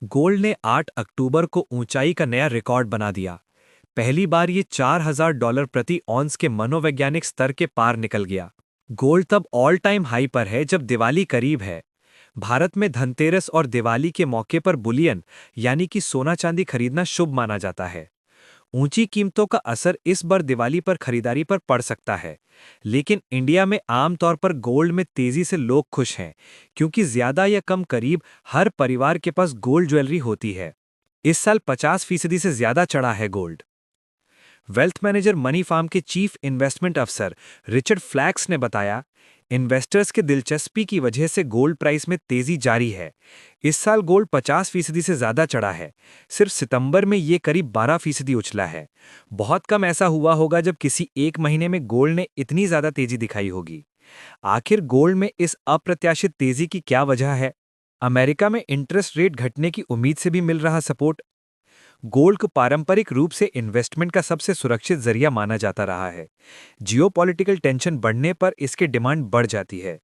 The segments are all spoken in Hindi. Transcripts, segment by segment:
गोल्ड ने 8 अक्टूबर को ऊंचाई का नया रिकॉर्ड बना दिया। पहली बार ये $4,000 प्रति ऑन्स के मनोवैज्ञानिक स्तर के पार निकल गया। गोल्ड तब ऑल टाइम हाई पर है जब दिवाली करीब है। भारत में धनतेरस और दिवाली के मौके पर बुलियन यानी कि सोना चांदी खरीदना शुभ माना जाता है। ऊंची कीमतों का असर इस बार दिवाली पर खरीदारी पर पड़ सकता है। लेकिन इंडिया में आमतौर पर गोल्ड में तेजी से लोग खुश हैं, क्योंकि ज्यादा या कम करीब हर परिवार के पास गोल्ड ज्वेलरी होती है। इस साल 50% से ज्यादा चढ़ा है gold. Wealth manager Moneyfarm के चीफ इन्वेस्टमेंट अफसर रिचर्ड फ्लैक्स ने बताया, इन्वेस्टर्स के दिलचस्पी की वजह से गोल्ड प्राइस में तेजी जारी है। इस साल गोल्ड 50% से ज्यादा चढ़ा है। सिर्फ सितंबर में ये करीब 12% उछला है। बहुत कम ऐसा हुआ होगा जब किसी एक महीने में गोल्ड ने इतनी ज्यादा तेजी दिखाई होगी। आखिर गोल्ड में इस अप्रत्याशित तेजी की क्या वजह है? अमेरिका में इंटरेस्ट रेट घटने की उम्मीद से भी मिल रहा सपोर्ट। गोल्ड को पारंपरिक रूप से इन्वेस्टमेंट का सबसे सुरक्षित जरिया माना जाता रहा है। जियोपॉलिटिकल टेंशन बढ़ने पर इसकी डिमांड बढ़ जाती है।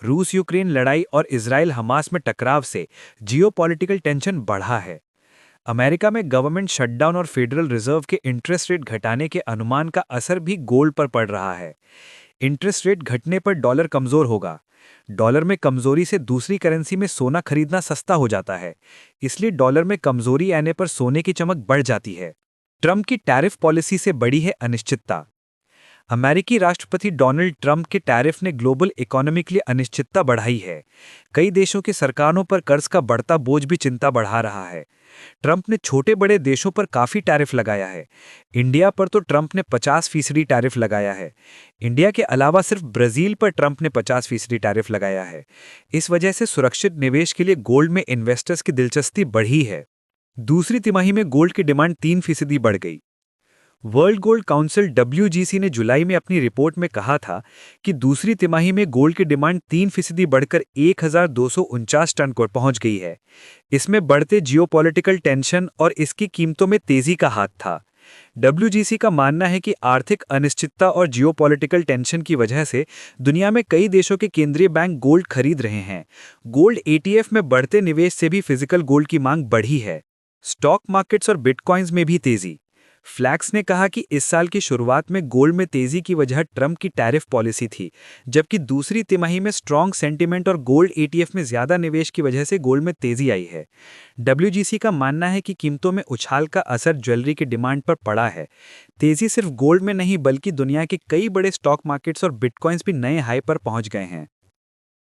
रूस यूक्रेन लड़ाई और इजराइल हमास में टकराव से जियोपॉलिटिकल टेंशन बढ़ा है। अमेरिका में गवर्नमेंट शटडाउन और फेडरल रिजर्व के इंटरेस्ट रेट घटाने के अनुमान का असर भी गोल्ड पर पड़ रहा है। इंटरेस्ट रेट घटने पर डॉलर कमजोर होगा। डॉलर में कमजोरी से दूसरी करेंसी में सोना खरीदना सस्ता हो जाता है, इसलिए डॉलर में कमजोरी आने पर सोने की चमक बढ़ जाती है। ट्रंप की टैरिफ पॉलिसी से बढ़ी है अनिश्चितता। अमेरिकी राष्ट्रपति डोनाल्ड ट्रंप के टैरिफ ने ग्लोबल इकोनॉमी के लिए अनिश्चितता बढ़ाई है। कई देशों की सरकारों पर कर्ज का बढ़ता बोझ भी चिंता बढ़ा रहा है। ट्रंप ने छोटे बड़े देशों पर काफी टैरिफ लगाया है। इंडिया पर तो ट्रंप ने 50% टैरिफ लगाया है। इंडिया के अलावा सिर्फ ब्राजील पर ट्रंप ने 50% टैरिफ लगाया है। इस वजह से सुरक्षित निवेश के लिए गोल्ड में इन्वेस्टर्स की दिलचस्पी बढ़ी है। दूसरी तिमाही में गोल्ड की डिमांड 3% बढ़ गई। वर्ल्ड गोल्ड काउंसिल WGC ने जुलाई में अपनी रिपोर्ट में कहा था कि दूसरी तिमाही में गोल्ड की डिमांड 3% बढ़कर 1,249 टन को पहुंच गई है। इसमें बढ़ते जियोपॉलिटिकल टेंशन और इसकी कीमतों में तेजी का हाथ था। WGC का मानना है कि आर्थिक अनिश्चितता और जियोपॉलिटिकल टेंशन की वजह से दुनिया में कई देशों के केंद्रीय बैंक गोल्ड खरीद रहे हैं। गोल्ड ETF में बढ़ते निवेश से भी फिजिकल गोल्ड की मांग बढ़ी है। स्टॉक मार्केट्स और बिटकॉइंस में भी तेजी। फ्लैक्स ने कहा कि इस साल की शुरुआत में गोल्ड में तेजी की वजह ट्रंप की टैरिफ पॉलिसी थी, जबकि दूसरी तिमाही में स्ट्रॉन्ग सेंटीमेंट और गोल्ड ETF में ज्यादा निवेश की वजह से गोल्ड में तेजी आई है। WGC का मानना है कि कीमतों में उछाल का असर ज्वेलरी की डिमांड पर पड़ा है। तेजी सिर्फ गोल्ड में नहीं बल्कि दुनिया के कई बड़े स्टॉक मार्केट्स और बिटकॉइंस भी नए हाई पर पहुंच गए हैं।